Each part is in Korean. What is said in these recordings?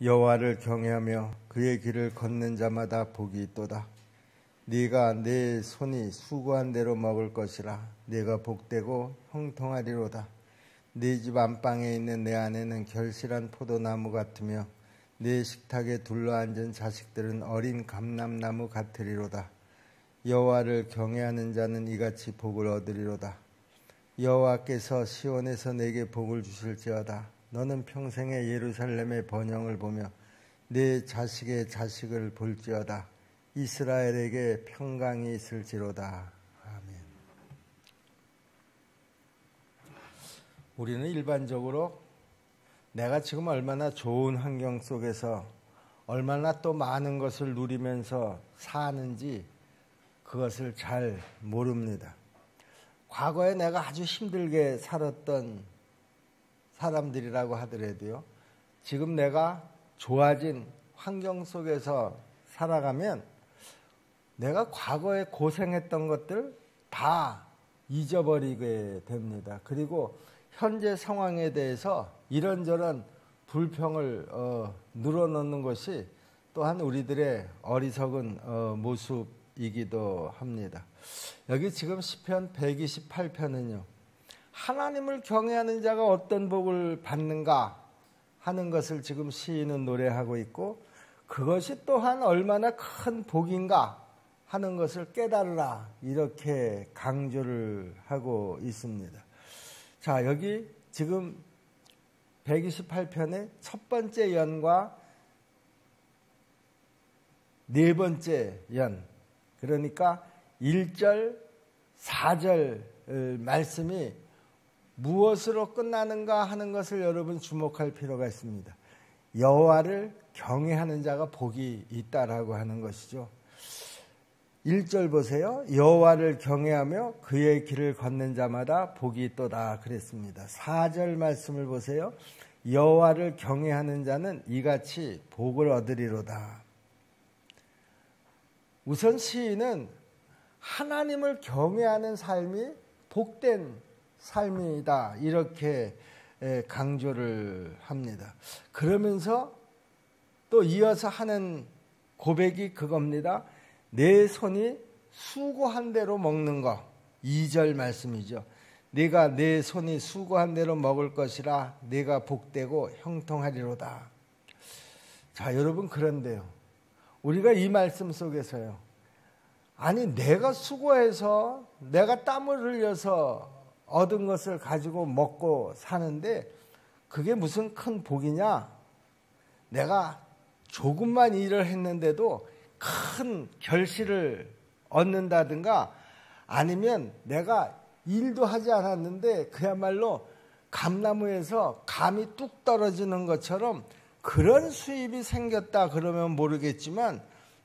여호와를 경외하며 그의 길을 걷는 자마다 복이 있도다. 네가 내 손이 수고한 대로 먹을 것이라. 네가 복되고 형통하리로다. 네 집 안방에 있는 내 아내는 결실한 포도나무 같으며 내 식탁에 둘러앉은 자식들은 어린 감람나무 같으리로다. 여호와를 경외하는 자는 이같이 복을 얻으리로다. 여호와께서 시온에서 내게 복을 주실지어다. 너는 평생에 예루살렘의 번영을 보며 내 자식의 자식을 볼지어다. 이스라엘에게 평강이 있을지로다. 아멘. 우리는 일반적으로 내가 지금 얼마나 좋은 환경 속에서 얼마나 또 많은 것을 누리면서 사는지 그것을 잘 모릅니다. 과거에 내가 아주 힘들게 살았던 사람들이라고 하더라도요, 지금 내가 좋아진 환경 속에서 살아가면 내가 과거에 고생했던 것들 다 잊어버리게 됩니다. 그리고 현재 상황에 대해서 이런저런 불평을 늘어놓는 것이 또한 우리들의 어리석은 모습이기도 합니다. 여기 지금 시편 128편은요. 하나님을 경외하는 자가 어떤 복을 받는가 하는 것을 지금 시인은 노래하고 있고, 그것이 또한 얼마나 큰 복인가 하는 것을 깨달으라 이렇게 강조를 하고 있습니다. 자, 여기 지금 128편의 첫 번째 연과 네 번째 연, 그러니까 1절, 4절 말씀이 무엇으로 끝나는가 하는 것을 여러분 주목할 필요가 있습니다. 여호와를 경외하는 자가 복이 있다라고 하는 것이죠. 1절 보세요. 여호와를 경외하며 그의 길을 걷는 자마다 복이 있도다 그랬습니다. 4절 말씀을 보세요. 여호와를 경외하는 자는 이같이 복을 얻으리로다. 우선 시인은 하나님을 경외하는 삶이 복된 삶이다 이렇게 강조를 합니다. 그러면서 또 이어서 하는 고백이 그겁니다. 내 손이 수고한 대로 먹는 것. 2절 말씀이죠. 네가 내 손이 수고한 대로 먹을 것이라. 네가 복되고 형통하리로다. 자, 여러분, 그런데요, 우리가 이 말씀 속에서요, 아니 내가 수고해서 내가 땀을 흘려서 얻은 것을 가지고 먹고 사는데 그게 무슨 큰 복이냐? 내가 조금만 일을 했는데도 큰 결실을 얻는다든가, 아니면 내가 일도 하지 않았는데 그야말로 감나무에서 감이 뚝 떨어지는 것처럼 그런 수입이 생겼다 그러면 모르겠지만,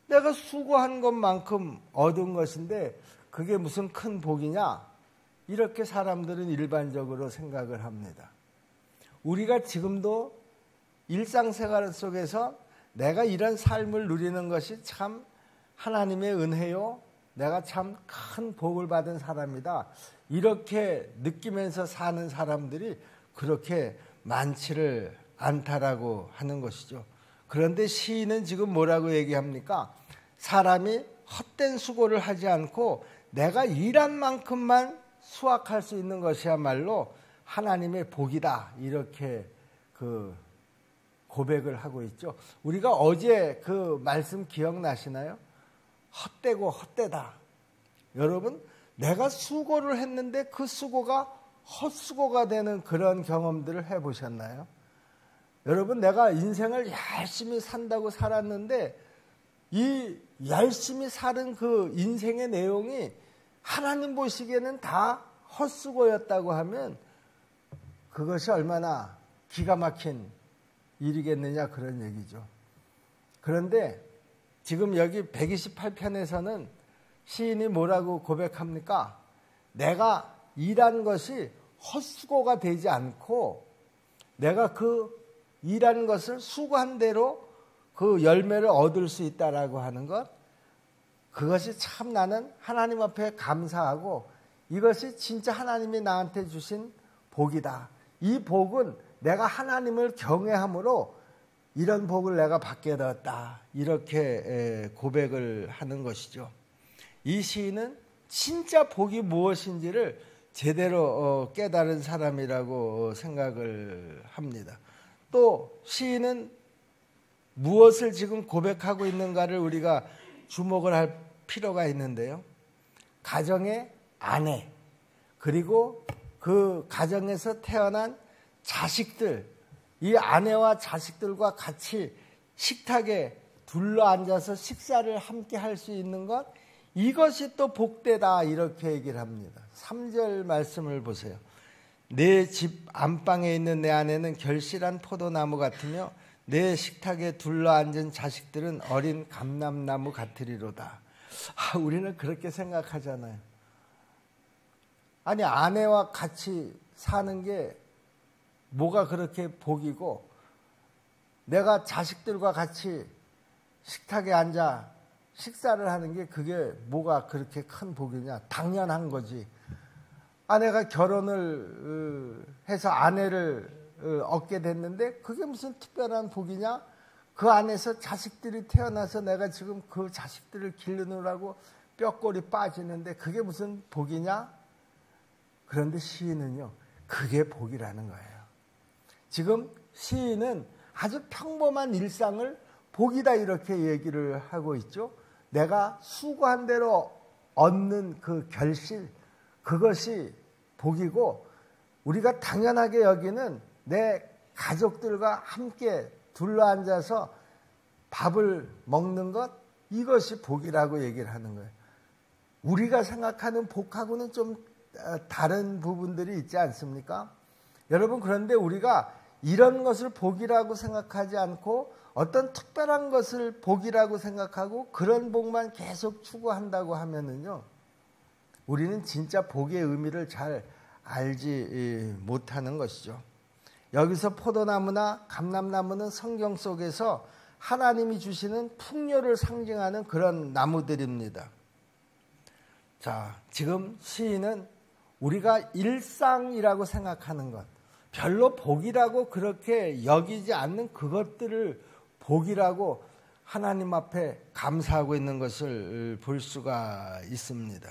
내가 수고한 것만큼 얻은 것인데 그게 무슨 큰 복이냐? 이렇게 사람들은 일반적으로 생각을 합니다. 우리가 지금도 일상생활 속에서 내가 이런 삶을 누리는 것이 참 하나님의 은혜요, 내가 참 큰 복을 받은 사람이다, 이렇게 느끼면서 사는 사람들이 그렇게 많지를 않다라고 하는 것이죠. 그런데 시인은 지금 뭐라고 얘기합니까? 사람이 헛된 수고를 하지 않고 내가 일한 만큼만 수확할 수 있는 것이야말로 하나님의 복이다 이렇게 고백을 하고 있죠. 우리가 어제 그 말씀 기억나시나요? 헛되고 헛되다. 여러분, 내가 수고를 했는데 그 수고가 헛수고가 되는 그런 경험들을 해보셨나요? 여러분, 내가 인생을 열심히 산다고 살았는데 이 열심히 사는 그 인생의 내용이 하나님 보시기에는 다 헛수고였다고 하면 그것이 얼마나 기가 막힌 일이겠느냐 그런 얘기죠. 그런데 지금 여기 128편에서는 시인이 뭐라고 고백합니까? 내가 일한 것이 헛수고가 되지 않고 내가 그 일한 것을 수고한 대로 그 열매를 얻을 수 있다라고 하는 것, 그것이 참 나는 하나님 앞에 감사하고 이것이 진짜 하나님이 나한테 주신 복이다. 이 복은 내가 하나님을 경외함으로 이런 복을 내가 받게 되었다. 이렇게 고백을 하는 것이죠. 이 시인은 진짜 복이 무엇인지를 제대로 깨달은 사람이라고 생각을 합니다. 또 시인은 무엇을 지금 고백하고 있는가를 우리가 주목을 할 필요가 있는데요. 가정의 아내, 그리고 그 가정에서 태어난 자식들, 이 아내와 자식들과 같이 식탁에 둘러앉아서 식사를 함께 할 수 있는 것, 이것이 또 복되다 이렇게 얘기를 합니다. 3절 말씀을 보세요. 내 집 안방에 있는 내 아내는 결실한 포도나무 같으며 내 식탁에 둘러앉은 자식들은 어린 감람나무 같으리로다. 우리는 그렇게 생각하잖아요. 아니, 아내와 같이 사는 게 뭐가 그렇게 복이고, 내가 자식들과 같이 식탁에 앉아 식사를 하는 게 그게 뭐가 그렇게 큰 복이냐? 당연한 거지. 아내가 결혼을 해서 아내를 얻게 됐는데 그게 무슨 특별한 복이냐? 그 안에서 자식들이 태어나서 내가 지금 그 자식들을 기르느라고 뼈골이 빠지는데 그게 무슨 복이냐? 그런데 시인은요, 그게 복이라는 거예요. 지금 시인은 아주 평범한 일상을 복이다 이렇게 얘기를 하고 있죠. 내가 수고한 대로 얻는 그 결실, 그것이 복이고, 우리가 당연하게 여기는 내 가족들과 함께 둘러앉아서 밥을 먹는 것, 이것이 복이라고 얘기를 하는 거예요. 우리가 생각하는 복하고는 좀 다른 부분들이 있지 않습니까? 여러분, 그런데 우리가 이런 것을 복이라고 생각하지 않고 어떤 특별한 것을 복이라고 생각하고 그런 복만 계속 추구한다고 하면은요, 우리는 진짜 복의 의미를 잘 알지 못하는 것이죠. 여기서 포도나무나 감람나무는 성경 속에서 하나님이 주시는 풍요를 상징하는 그런 나무들입니다. 자, 지금 시인은 우리가 일상이라고 생각하는 것, 별로 복이라고 그렇게 여기지 않는 그것들을 복이라고 하나님 앞에 감사하고 있는 것을 볼 수가 있습니다.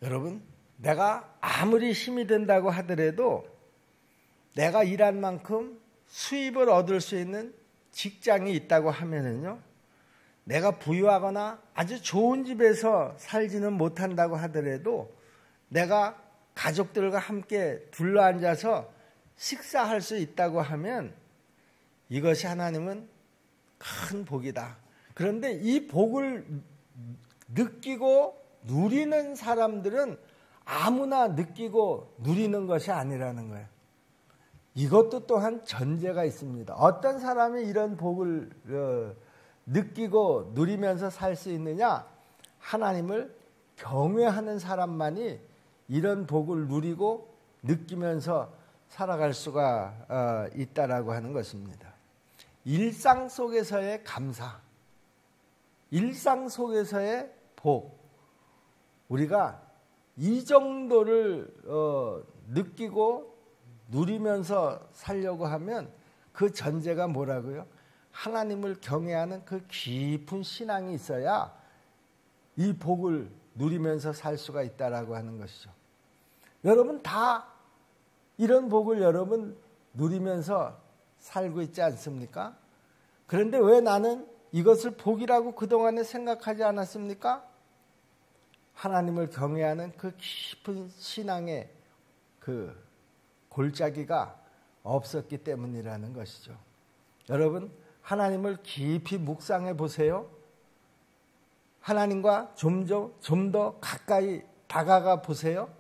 여러분, 내가 아무리 힘이 든다고 하더라도 내가 일한 만큼 수입을 얻을 수 있는 직장이 있다고 하면은요, 내가 부유하거나 아주 좋은 집에서 살지는 못한다고 하더라도 내가 가족들과 함께 둘러앉아서 식사할 수 있다고 하면 이것이 하나님은 큰 복이다. 그런데 이 복을 느끼고 누리는 사람들은 아무나 느끼고 누리는 것이 아니라는 거예요. 이것도 또한 전제가 있습니다. 어떤 사람이 이런 복을 느끼고 누리면서 살 수 있느냐? 하나님을 경외하는 사람만이 이런 복을 누리고 느끼면서 살아갈 수가 있다라고 하는 것입니다. 일상 속에서의 감사, 일상 속에서의 복, 우리가 이 정도를 느끼고 누리면서 살려고 하면 그 전제가 뭐라고요? 하나님을 경외하는 그 깊은 신앙이 있어야 이 복을 누리면서 살 수가 있다라고 하는 것이죠. 여러분 다 이런 복을 여러분 누리면서 살고 있지 않습니까? 그런데 왜 나는 이것을 복이라고 그동안에 생각하지 않았습니까? 하나님을 경외하는 그 깊은 신앙의 그 골짜기가 없었기 때문이라는 것이죠. 여러분, 하나님을 깊이 묵상해 보세요. 하나님과 좀 더 가까이 다가가 보세요.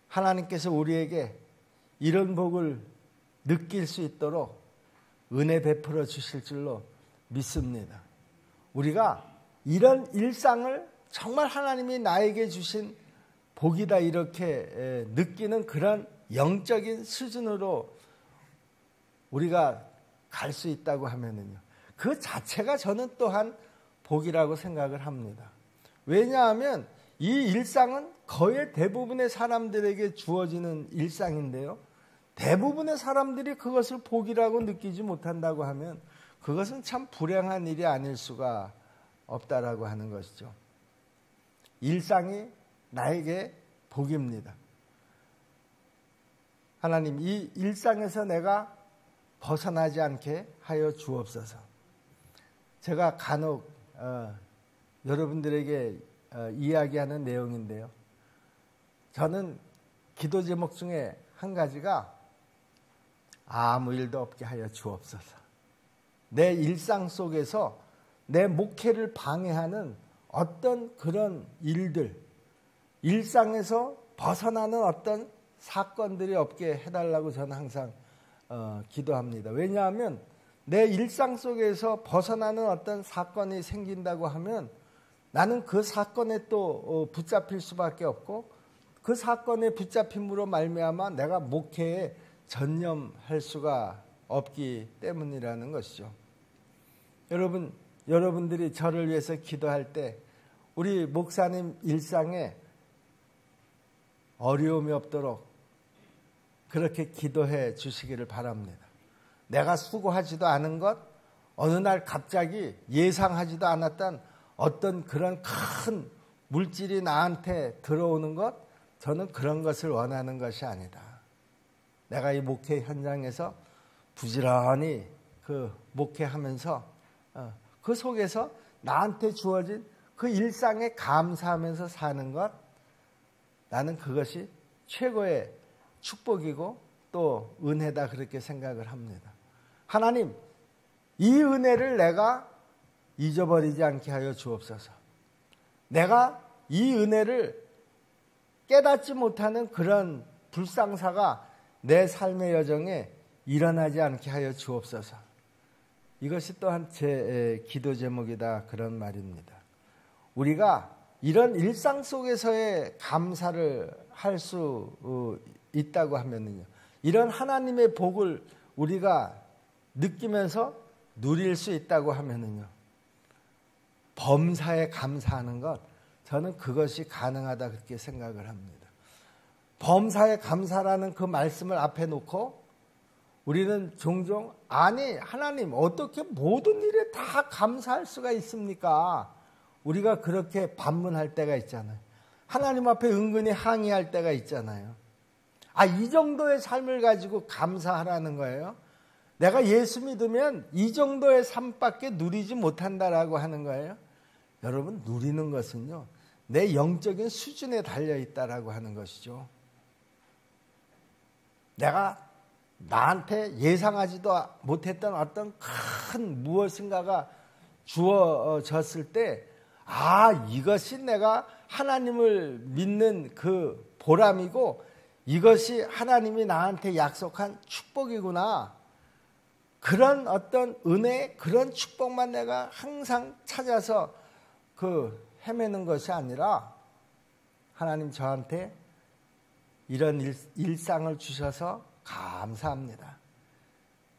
하나님께서 우리에게 이런 복을 느낄 수 있도록 은혜 베풀어 주실 줄로 믿습니다. 우리가 이런 일상을 정말 하나님이 나에게 주신 복이다 이렇게 느끼는 그런 영적인 수준으로 우리가 갈 수 있다고 하면은요, 그 자체가 저는 또한 복이라고 생각을 합니다. 왜냐하면 이 일상은 거의 대부분의 사람들에게 주어지는 일상인데요, 대부분의 사람들이 그것을 복이라고 느끼지 못한다고 하면 그것은 참 불행한 일이 아닐 수가 없다라고 하는 것이죠. 일상이 나에게 복입니다. 하나님, 이 일상에서 내가 벗어나지 않게 하여 주옵소서. 제가 간혹 여러분들에게 이야기하는 내용인데요. 저는 기도 제목 중에 한 가지가 아무 일도 없게 하여 주옵소서. 내 일상 속에서 내 목회를 방해하는 어떤 그런 일들, 일상에서 벗어나는 어떤 사건들이 없게 해달라고 저는 항상 기도합니다. 왜냐하면 내 일상 속에서 벗어나는 어떤 사건이 생긴다고 하면 나는 그 사건에 또 붙잡힐 수밖에 없고 그 사건에 붙잡힘으로 말미암아 내가 목회에 전념할 수가 없기 때문이라는 것이죠. 여러분들이 저를 위해서 기도할 때 우리 목사님 일상에 어려움이 없도록 그렇게 기도해 주시기를 바랍니다. 내가 수고하지도 않은 것, 어느 날 갑자기 예상하지도 않았던 어떤 그런 큰 물질이 나한테 들어오는 것, 저는 그런 것을 원하는 것이 아니다. 내가 이 목회 현장에서 부지런히 그 목회하면서 그 속에서 나한테 주어진 그 일상에 감사하면서 사는 것, 나는 그것이 최고의 축복이고 또 은혜다 그렇게 생각을 합니다. 하나님, 이 은혜를 내가 잊어버리지 않게 하여 주옵소서. 내가 이 은혜를 깨닫지 못하는 그런 불상사가 내 삶의 여정에 일어나지 않게 하여 주옵소서. 이것이 또한 제 기도 제목이다 그런 말입니다. 우리가 이런 일상 속에서의 감사를 할 수 있다고 하면요, 이런 하나님의 복을 우리가 느끼면서 누릴 수 있다고 하면요, 범사에 감사하는 것, 저는 그것이 가능하다 그렇게 생각을 합니다. 범사에 감사라는 그 말씀을 앞에 놓고 우리는 종종 아니 하나님 어떻게 모든 일에 다 감사할 수가 있습니까? 우리가 그렇게 반문할 때가 있잖아요. 하나님 앞에 은근히 항의할 때가 있잖아요. 이 정도의 삶을 가지고 감사하라는 거예요. 내가 예수 믿으면 이 정도의 삶밖에 누리지 못한다라고 하는 거예요. 여러분, 누리는 것은요, 내 영적인 수준에 달려있다라고 하는 것이죠. 내가 나한테 예상하지도 못했던 어떤 큰 무엇인가가 주어졌을 때, 이것이 내가 하나님을 믿는 그 보람이고 이것이 하나님이 나한테 약속한 축복이구나. 그런 어떤 은혜, 그런 축복만 내가 항상 찾아서 헤매는 것이 아니라 하나님 저한테 이런 일상을 주셔서 감사합니다.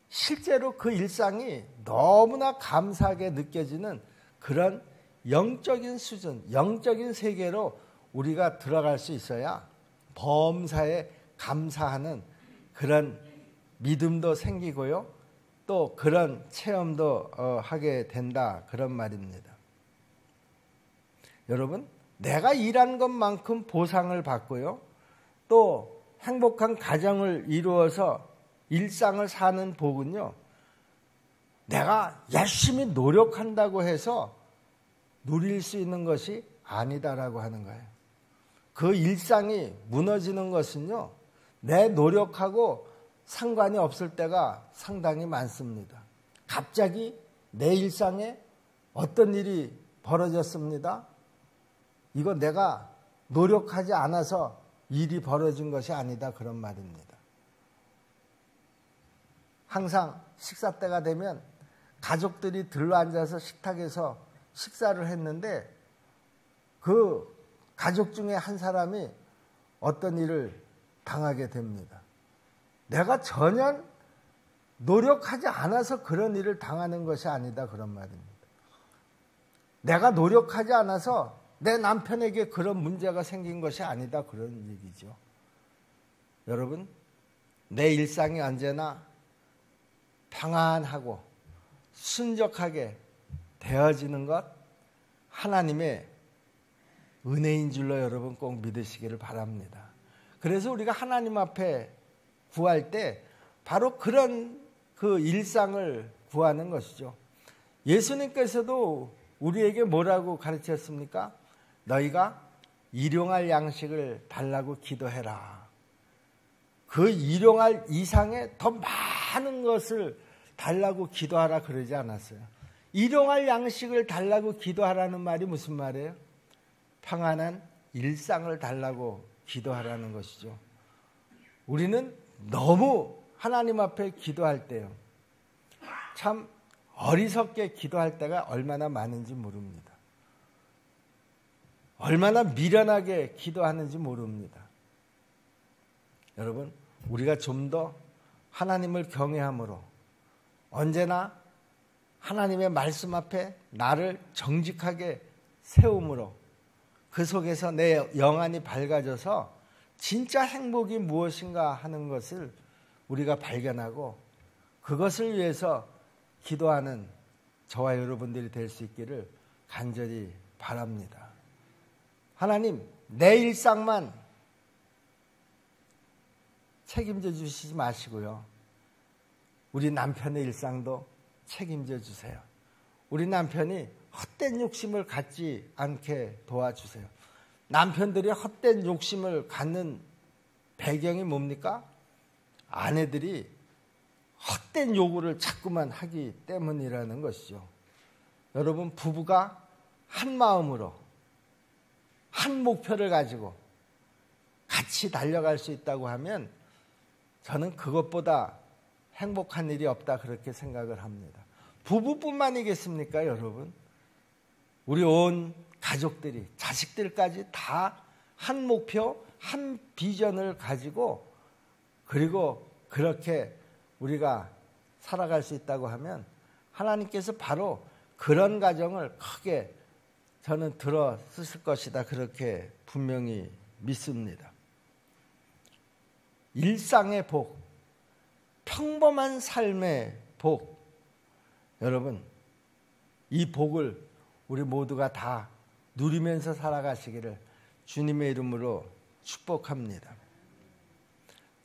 실제로 그 일상이 너무나 감사하게 느껴지는 그런 영적인 수준, 영적인 세계로 우리가 들어갈 수 있어야 범사에 감사하는 그런 믿음도 생기고요, 또 그런 체험도 하게 된다 그런 말입니다. 여러분, 내가 일한 것만큼 보상을 받고요, 또 행복한 가정을 이루어서 일상을 사는 복은요, 내가 열심히 노력한다고 해서 누릴 수 있는 것이 아니다라고 하는 거예요. 그 일상이 무너지는 것은요, 내 노력하고 상관이 없을 때가 상당히 많습니다. 갑자기 내 일상에 어떤 일이 벌어졌습니다. 이거 내가 노력하지 않아서 일이 벌어진 것이 아니다 그런 말입니다. 항상 식사 때가 되면 가족들이 들러앉아서 식탁에서 식사를 했는데 그 가족 중에 한 사람이 어떤 일을 당하게 됩니다. 내가 전혀 노력하지 않아서 그런 일을 당하는 것이 아니다 그런 말입니다. 내가 노력하지 않아서 내 남편에게 그런 문제가 생긴 것이 아니다 그런 얘기죠. 여러분, 내 일상이 언제나 평안하고 순적하게 되어지는 것 하나님의 은혜인 줄로 여러분 꼭 믿으시기를 바랍니다. 그래서 우리가 하나님 앞에 구할 때 바로 그런 그 일상을 구하는 것이죠. 예수님께서도 우리에게 뭐라고 가르쳤습니까? 너희가 일용할 양식을 달라고 기도해라. 그 일용할 이상의 더 많은 것을 달라고 기도하라 그러지 않았어요. 일용할 양식을 달라고 기도하라는 말이 무슨 말이에요? 평안한 일상을 달라고 기도하라는 것이죠. 우리는 너무 하나님 앞에 기도할 때요, 참 어리석게 기도할 때가 얼마나 많은지 모릅니다. 얼마나 미련하게 기도하는지 모릅니다. 여러분, 우리가 좀 더 하나님을 경외함으로 언제나 하나님의 말씀 앞에 나를 정직하게 세움으로 그 속에서 내 영안이 밝아져서 진짜 행복이 무엇인가 하는 것을 우리가 발견하고 그것을 위해서 기도하는 저와 여러분들이 될 수 있기를 간절히 바랍니다. 하나님, 내 일상만 책임져 주시지 마시고요, 우리 남편의 일상도 책임져 주세요. 우리 남편이 헛된 욕심을 갖지 않게 도와주세요. 남편들이 헛된 욕심을 갖는 배경이 뭡니까? 아내들이 헛된 요구를 자꾸만 하기 때문이라는 것이죠. 여러분, 부부가 한 마음으로 한 목표를 가지고 같이 달려갈 수 있다고 하면 저는 그것보다 행복한 일이 없다 그렇게 생각을 합니다. 부부뿐만이겠습니까, 여러분? 우리 온 가족들이, 자식들까지 다 한 목표, 한 비전을 가지고 그리고 그렇게 우리가 살아갈 수 있다고 하면 하나님께서 바로 그런 가정을 크게 저는 들어 쓰실 것이다 그렇게 분명히 믿습니다. 일상의 복, 평범한 삶의 복, 여러분, 이 복을 우리 모두가 다 누리면서 살아가시기를 주님의 이름으로 축복합니다.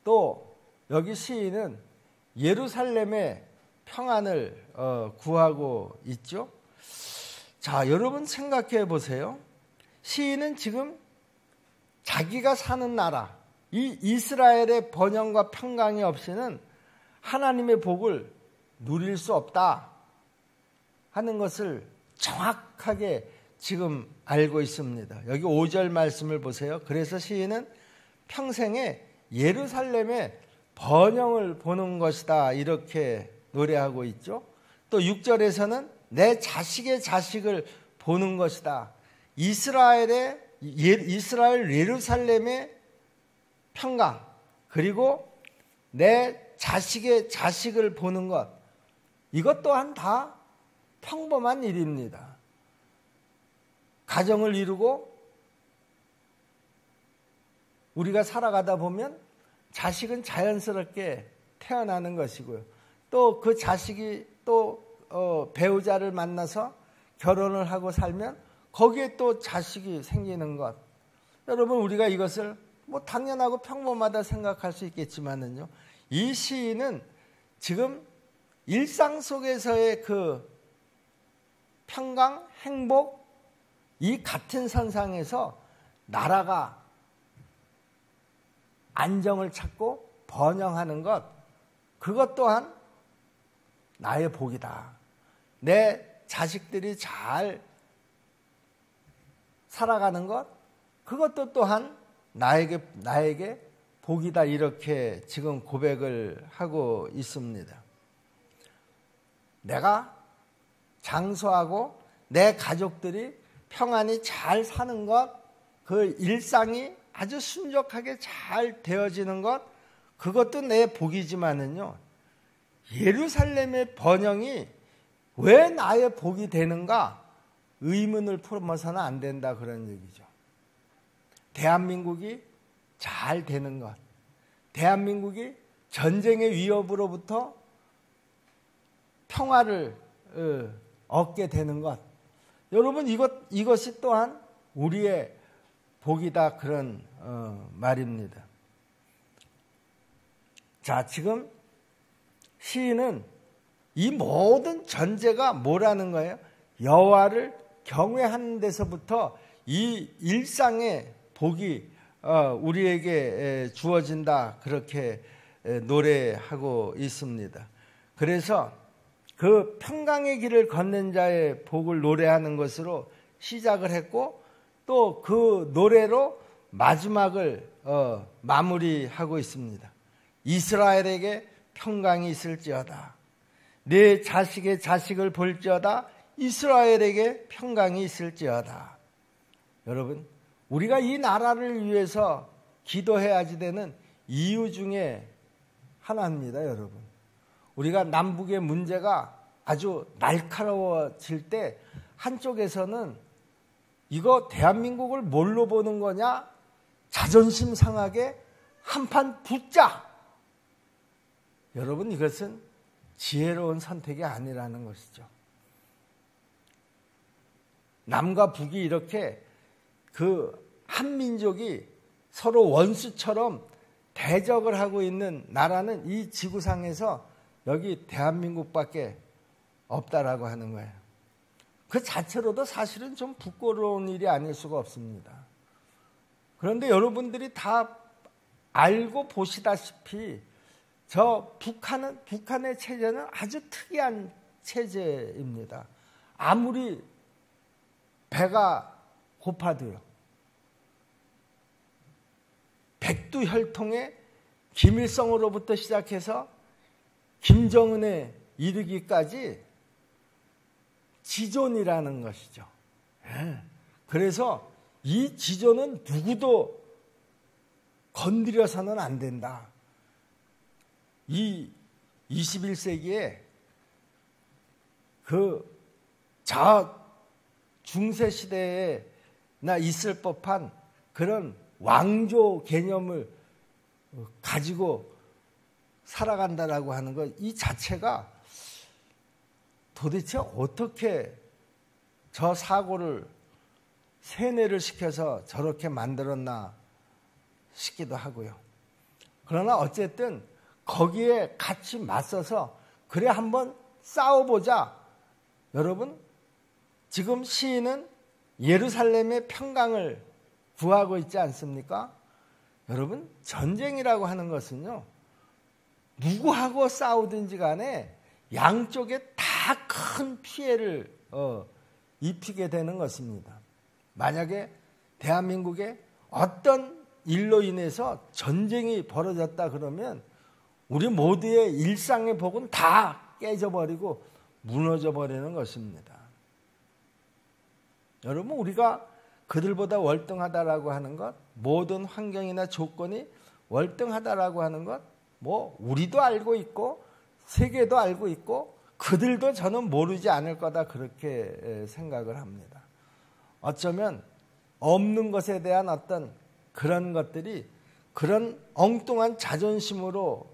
또 여기 시인은 예루살렘의 평안을 구하고 있죠. 자, 여러분 생각해 보세요. 시인은 지금 자기가 사는 나라, 이 이스라엘의 번영과 평강이 없이는 하나님의 복을 누릴 수 없다 하는 것을 정확하게 지금 알고 있습니다. 여기 5절 말씀을 보세요. 그래서 시인은 평생에 예루살렘의 번영을 보는 것이다 이렇게 노래하고 있죠. 또 6절에서는 내 자식의 자식을 보는 것이다. 이스라엘 예루살렘의 평강, 그리고 내 자식의 자식을 보는 것, 이것 또한 다 평범한 일입니다. 가정을 이루고 우리가 살아가다 보면 자식은 자연스럽게 태어나는 것이고요. 또 그 자식이 또 배우자를 만나서 결혼을 하고 살면 거기에 또 자식이 생기는 것. 여러분, 우리가 이것을 뭐 당연하고 평범하다 생각할 수 있겠지만은요, 이 시인은 지금 일상 속에서의 그 평강, 행복, 이 같은 선상에서 나라가 안정을 찾고 번영하는 것, 그것 또한 나의 복이다. 내 자식들이 잘 살아가는 것, 그것도 또한 나에게 복이다 이렇게 지금 고백을 하고 있습니다. 내가 장수하고 내 가족들이 평안히 잘 사는 것, 그 일상이 아주 순적하게 잘 되어지는 것, 그것도 내 복이지만은요, 예루살렘의 번영이 왜 나의 복이 되는가 의문을 품어서는 안 된다 그런 얘기죠. 대한민국이 잘 되는 것, 대한민국이 전쟁의 위협으로부터 평화를 얻게 되는 것. 여러분, 이것이 또한 우리의 복이다, 그런 말입니다. 자, 지금 시인은 이 모든 전제가 뭐라는 거예요? 여호와를 경외하는 데서부터 이 일상의 복이 우리에게 주어진다, 그렇게 노래하고 있습니다. 그래서 그 평강의 길을 걷는 자의 복을 노래하는 것으로 시작을 했고, 또 그 노래로 마지막을 마무리하고 있습니다. 이스라엘에게 평강이 있을지어다. 내 자식의 자식을 볼지어다. 이스라엘에게 평강이 있을지어다. 여러분, 우리가 이 나라를 위해서 기도해야지 되는 이유 중에 하나입니다. 여러분, 우리가 남북의 문제가 아주 날카로워질 때 한쪽에서는 이거 대한민국을 뭘로 보는 거냐? 자존심 상하게 한판 붙자. 여러분, 이것은 지혜로운 선택이 아니라는 것이죠. 남과 북이 이렇게 그 한민족이 서로 원수처럼 대적을 하고 있는 나라는 이 지구상에서 여기 대한민국밖에 없다라고 하는 거예요. 그 자체로도 사실은 좀 부끄러운 일이 아닐 수가 없습니다. 그런데 여러분들이 다 알고 보시다시피 저 북한의 체제는 아주 특이한 체제입니다. 아무리 배가 고파도요, 백두혈통의 김일성으로부터 시작해서 김정은에 이르기까지 지존이라는 것이죠. 그래서 이 지존은 누구도 건드려서는 안 된다. 이 21세기에 그 중세 시대에나 있을 법한 그런 왕조 개념을 가지고 살아간다라고 하는 것, 이 자체가 도대체 어떻게 저 사고를 세뇌를 시켜서 저렇게 만들었나 싶기도 하고요. 그러나 어쨌든 거기에 같이 맞서서 그래 한번 싸워보자. 여러분, 지금 시인은 예루살렘의 평강을 구하고 있지 않습니까? 여러분, 전쟁이라고 하는 것은요, 누구하고 싸우든지 간에 양쪽에 다 큰 피해를 입히게 되는 것입니다. 만약에 대한민국에 어떤 일로 인해서 전쟁이 벌어졌다 그러면 우리 모두의 일상의 복은 다 깨져버리고 무너져버리는 것입니다. 여러분, 우리가 그들보다 월등하다라고 하는 것, 모든 환경이나 조건이 월등하다라고 하는 것, 뭐 우리도 알고 있고 세계도 알고 있고 그들도 저는 모르지 않을 거다, 그렇게 생각을 합니다. 어쩌면 없는 것에 대한 어떤 그런 것들이 그런 엉뚱한 자존심으로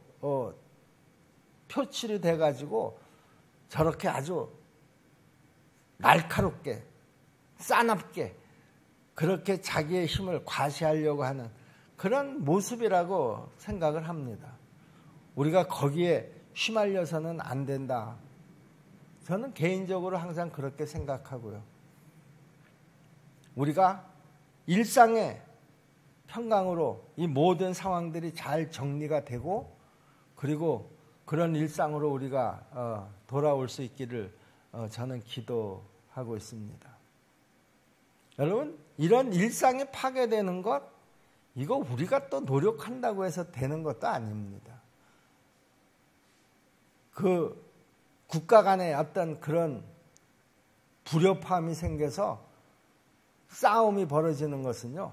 표출이 돼가지고 저렇게 아주 날카롭게 싸납게 그렇게 자기의 힘을 과시하려고 하는 그런 모습이라고 생각을 합니다. 우리가 거기에 휘말려서는 안 된다. 저는 개인적으로 항상 그렇게 생각하고요. 우리가 일상의 평강으로 이 모든 상황들이 잘 정리가 되고 그리고 그런 일상으로 우리가 돌아올 수 있기를 저는 기도하고 있습니다. 여러분, 이런 일상이 파괴되는 것, 이거 우리가 또 노력한다고 해서 되는 것도 아닙니다. 그 국가 간의 어떤 그런 불협화음이 생겨서 싸움이 벌어지는 것은요,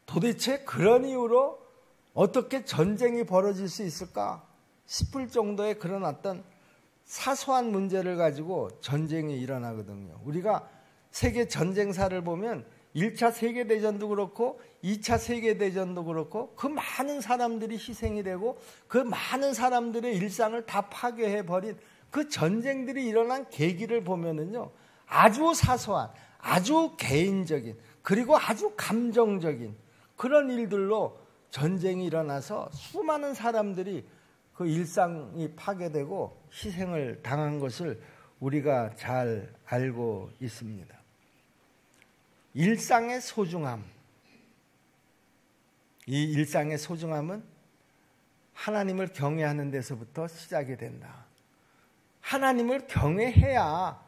도대체 그런 이유로 어떻게 전쟁이 벌어질 수 있을까 싶을 정도의 그런 어떤 사소한 문제를 가지고 전쟁이 일어나거든요. 우리가 세계 전쟁사를 보면 1차 세계대전도 그렇고 2차 세계대전도 그렇고 그 많은 사람들이 희생이 되고 그 많은 사람들의 일상을 다 파괴해버린 그 전쟁들이 일어난 계기를 보면은요, 아주 사소한, 아주 개인적인, 그리고 아주 감정적인 그런 일들로 전쟁이 일어나서 수많은 사람들이 그 일상이 파괴되고 희생을 당한 것을 우리가 잘 알고 있습니다. 일상의 소중함, 이 일상의 소중함은 하나님을 경외하는 데서부터 시작이 된다. 하나님을 경외해야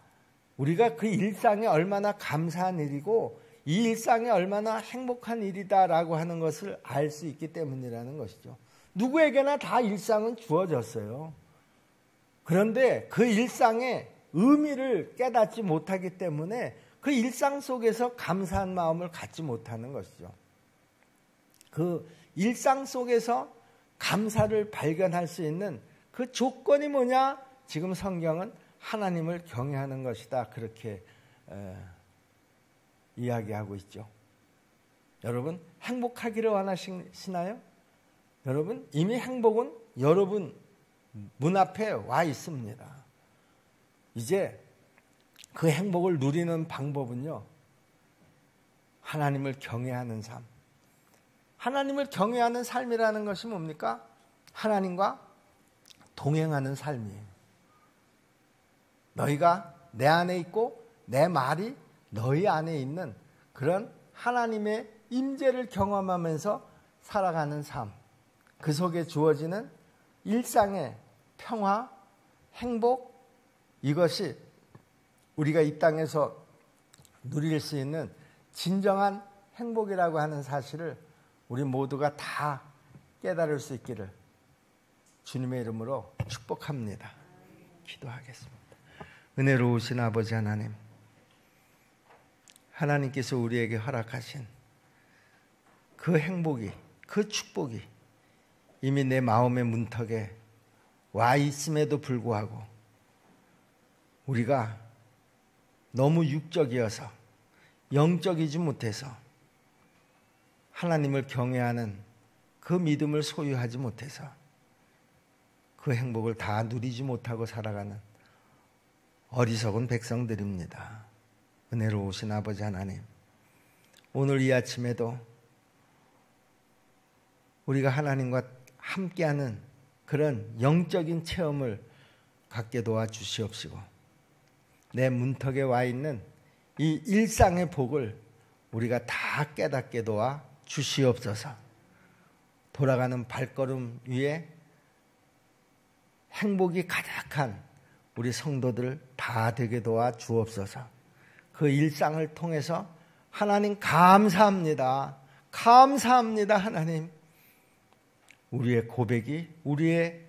우리가 그 일상이 얼마나 감사한 일이고 이 일상이 얼마나 행복한 일이다라고 하는 것을 알 수 있기 때문이라는 것이죠. 누구에게나 다 일상은 주어졌어요. 그런데 그 일상의 의미를 깨닫지 못하기 때문에 그 일상 속에서 감사한 마음을 갖지 못하는 것이죠. 그 일상 속에서 감사를 발견할 수 있는 그 조건이 뭐냐? 지금 성경은 하나님을 경외하는 것이다. 그렇게 이야기하고 있죠. 여러분, 행복하기를 원하시나요? 여러분, 이미 행복은 여러분 문 앞에 와 있습니다. 이제 그 행복을 누리는 방법은요, 하나님을 경외하는 삶. 하나님을 경외하는 삶이라는 것이 뭡니까? 하나님과 동행하는 삶이에요. 너희가 내 안에 있고 내 말이 너희 안에 있는 그런 하나님의 임재를 경험하면서 살아가는 삶. 그 속에 주어지는 일상의 평화, 행복, 이것이 우리가 이 땅에서 누릴 수 있는 진정한 행복이라고 하는 사실을 우리 모두가 다 깨달을 수 있기를 주님의 이름으로 축복합니다. 기도하겠습니다. 은혜로우신 아버지 하나님, 하나님께서 우리에게 허락하신 그 행복이, 그 축복이 이미 내 마음의 문턱에 와 있음에도 불구하고 우리가 너무 육적이어서 영적이지 못해서 하나님을 경외하는 그 믿음을 소유하지 못해서 그 행복을 다 누리지 못하고 살아가는 어리석은 백성들입니다. 은혜로우신 아버지 하나님, 오늘 이 아침에도 우리가 하나님과 함께하는 그런 영적인 체험을 갖게 도와주시옵시고 내 문턱에 와 있는 이 일상의 복을 우리가 다 깨닫게 도와 주시옵소서. 돌아가는 발걸음 위에 행복이 가득한 우리 성도들 다 되게 도와 주옵소서. 그 일상을 통해서 하나님 감사합니다. 감사합니다. 하나님, 우리의 고백이, 우리의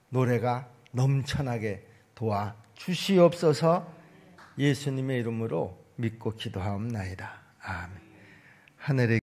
노래가 넘쳐나게 도와 주시옵소서. 예수님의 이름으로 믿고 기도하옵나이다. 아멘. 하늘의